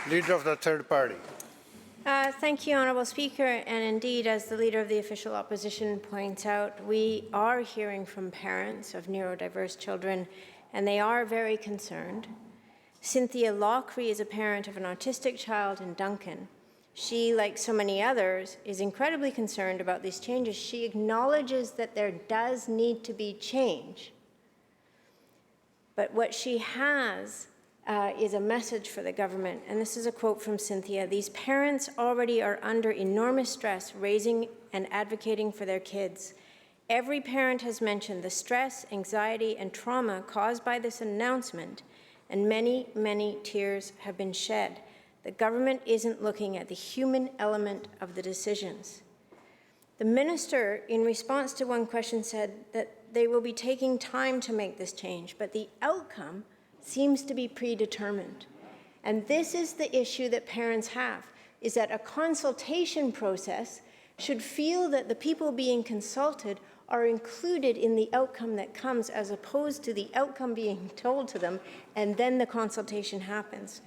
Leader of the third party. Thank you, Honourable Speaker. And indeed, as the Leader of the Official Opposition points out, we are hearing from parents of neurodiverse children, and they are very concerned. Cynthia Lockery is a parent of an autistic child in Duncan. She, like so many others, is incredibly concerned about these changes. She acknowledges that there does need to be change. But what she has is a message for the government, and this is a quote from Cynthia. These parents already are under enormous stress raising and advocating for their kids. Every parent has mentioned the stress, anxiety, and trauma caused by this announcement, and many, many tears have been shed. The government isn't looking at the human element of the decisions. The minister, in response to one question, said that they will be taking time to make this change, but the outcome seems to be predetermined. And this is the issue that parents have, is that a consultation process should feel that the people being consulted are included in the outcome that comes, as opposed to the outcome being told to them, and then the consultation happens.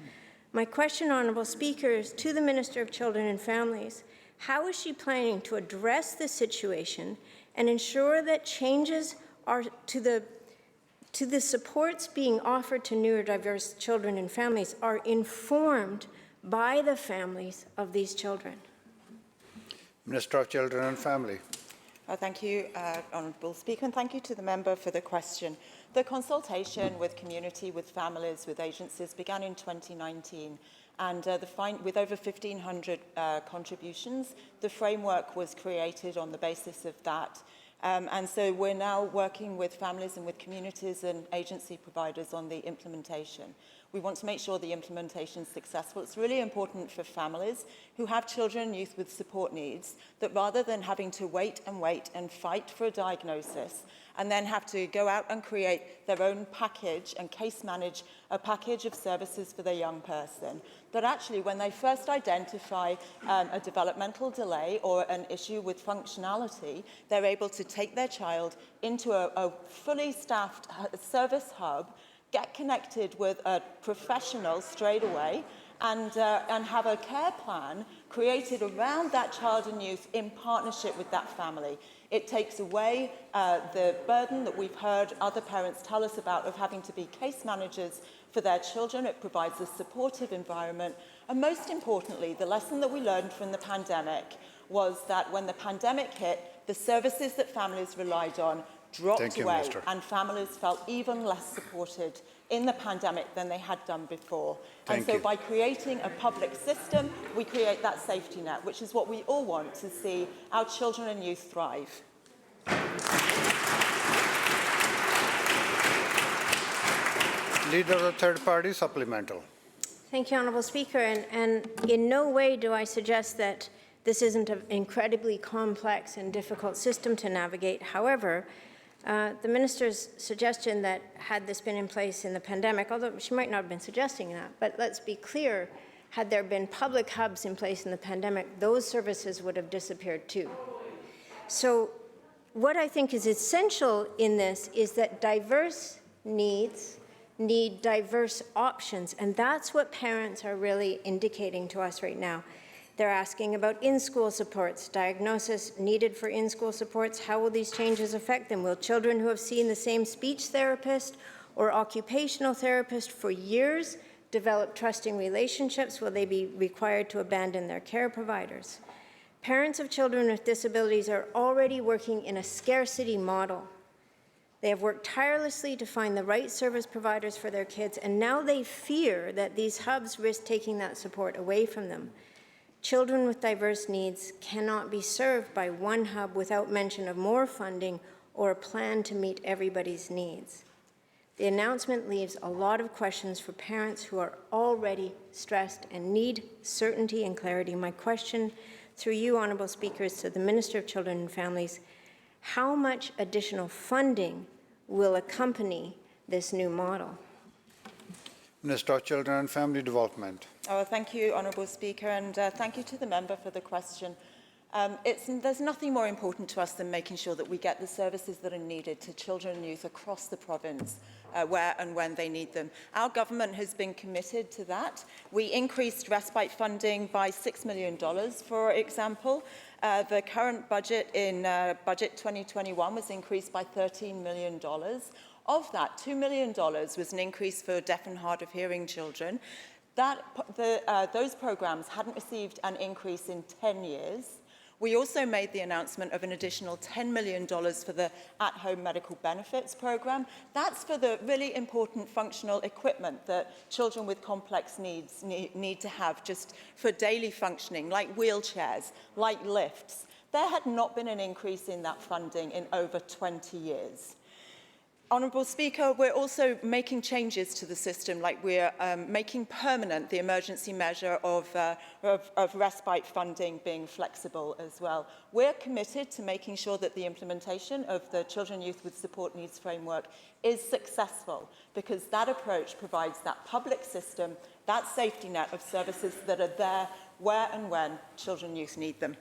My question, Honourable Speaker, is to the Minister of Children and Families. How is she planning to address this situation and ensure that changes are to the supports being offered to neurodiverse children and families are informed by the families of these children? Minister of Children and Family. Thank you, Honourable Speaker, and thank you to the member for the question. The consultation with community, with families, with agencies began in 2019, and with over 1,500 contributions, the framework was created on the basis of that. And so we're now working with families and with communities and agency providers on the implementation. We want to make sure the implementation is successful. It's really important for families who have children and youth with support needs that rather than having to wait and fight for a diagnosis and then have to go out and create their own package and case manage a package of services for their young person, that actually when they first identify a developmental delay or an issue with functionality, they're able to take their child into a fully staffed service hub, get connected with a professional straight away, and have a care plan created around that child and youth in partnership with that family. It takes away the burden that we've heard other parents tell us about of having to be case managers for their children. It provides a supportive environment. And most importantly, the lesson that we learned from the pandemic was that when the pandemic hit, the services that families relied on dropped away, and families felt even less supported in the pandemic than they had done before. And so by creating a public system, we create that safety net, which is what we all want to see our children and youth thrive. Leader of the third party, supplemental. Thank you, Honourable Speaker. And in no way do I suggest that this isn't an incredibly complex and difficult system to navigate. However, the minister's suggestion that had this been in place in the pandemic, although she might not have been suggesting that, but let's be clear, had there been public hubs in place in the pandemic, those services would have disappeared too. So what I think is essential in this is that diverse needs need diverse options, and that's what parents are really indicating to us right now. They're asking about in-school supports, diagnosis needed for in-school supports. How will these changes affect them? Will children who have seen the same speech therapist or occupational therapist for years develop trusting relationships? Will they be required to abandon their care providers? Parents of children with disabilities are already working in a scarcity model. They have worked tirelessly to find the right service providers for their kids, and now they fear that these hubs risk taking that support away from them. Children with diverse needs cannot be served by one hub without mention of more funding or a plan to meet everybody's needs. The announcement leaves a lot of questions for parents who are already stressed and need certainty and clarity. My question through you, Honourable Speaker, is to the Minister of Children and Families. How much additional funding will accompany this new model? Minister of Children and Family Development. Thank you, Honourable Speaker, and thank you to the member for the question. There's nothing more important to us than making sure that we get the services that are needed to children and youth across the province where and when they need them. Our government has been committed to that. We increased respite funding by $6 million, for example. The current budget in Budget 2021 was increased by $13 million. Of that, $2 million was an increase for deaf and hard of hearing children. Those programs hadn't received an increase in 10 years. We also made the announcement of an additional $10 million for the at-home medical benefits program. That's for the really important functional equipment that children with complex needs need to have just for daily functioning, like wheelchairs, like lifts. There had not been an increase in that funding in over 20 years. Honourable Speaker, we're also making changes to the system, like we're making permanent the emergency measure of respite funding being flexible as well. We're committed to making sure that the implementation of the Children and Youth with Support Needs framework is successful, because that approach provides that public system, that safety net of services that are there where and when children and youth need them.